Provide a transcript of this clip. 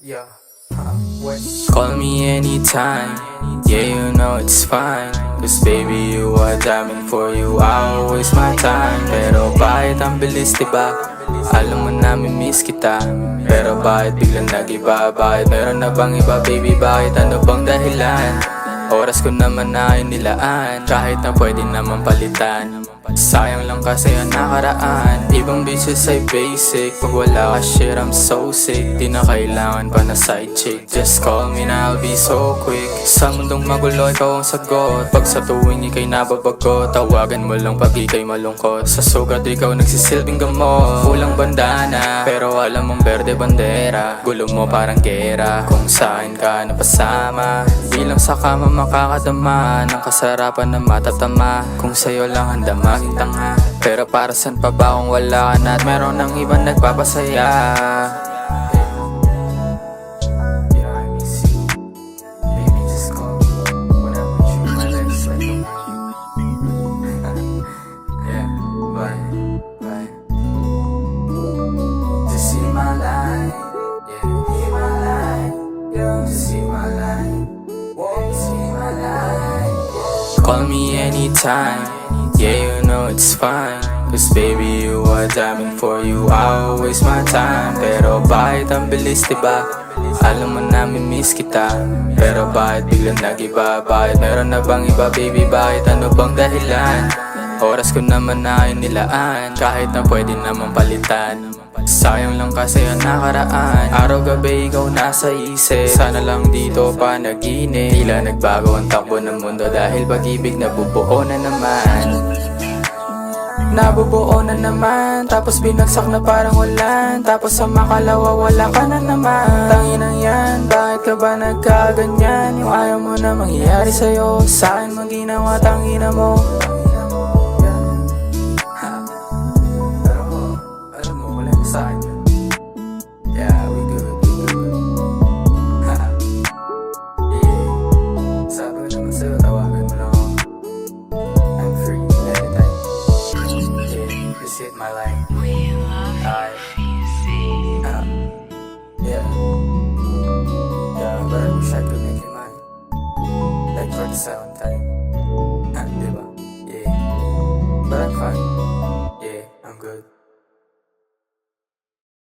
Yeah. Call me anytime, yeah, you know it's fine. Cause baby, you are diamond, for you I will waste my time. Pero bakit ang bilis, diba? Alam mo na miss kita. Pero bakit biglang nag-iba? Bakit meron na bang iba, baby? Bakit ano bang dahilan? Oras ko naman na ay nilaan, kahit na pwede naman palitan. Sayang lang kasi ang nakaraan. Ibang bitches ay basic, pag wala ka shit I'm so sick. Di na kailangan pa na side chick, just call me na I'll be so quick. Sa mundong magulo ikaw ang sagot, pag sa tuwing ikay nababagot, tawagan mo lang pag ikay malungkot. Sa sugat ikaw nagsisilbing gamot, kulang bandana pero alam mong berde bandera. Gulo mo parang gera, kung saan ka napasama. Bilang sa kama makakadama ng kasarapan na matatama. Kung sa'yo lang handa maging tanga, pero para saan pa ba kung wala ka na at meron ng ibang nagpapasaya. Call me anytime, yeah, you know it's fine. Cause baby, you are diamond, for you I will waste my time. Pero bakit ang bilis, diba? Alam mo na miss kita. Pero bakit biglang nag-iba? Bakit meron na bang iba, baby? Bakit ano bang dahilan? Oras ko naman na ay nilaan, kahit na pwede naman palitan. Sayang lang kasi ang nakaraan. Araw-gabi ikaw nasa isip, sana lang dito pa nag-inip. Tila nagbago ang takbo ng mundo dahil pag-ibig nabubuo na naman. Nabubuo na naman, tapos binagsak na parang ulan. Tapos sa makalawa wala ka na naman. Tanginang yan, bakit ka ba nagkaganyan? Yung ayaw mo na mangyayari sa'yo, sa'kin mo ginawa, tangina mo. Yeah, we good, yeah. Sabi ko naman sa'yo, tawagan mo lang ako. I'm free anytime. Yeah, just hit my line. Yeah. Yeah, but I wish I could make you mine. Like for the sound.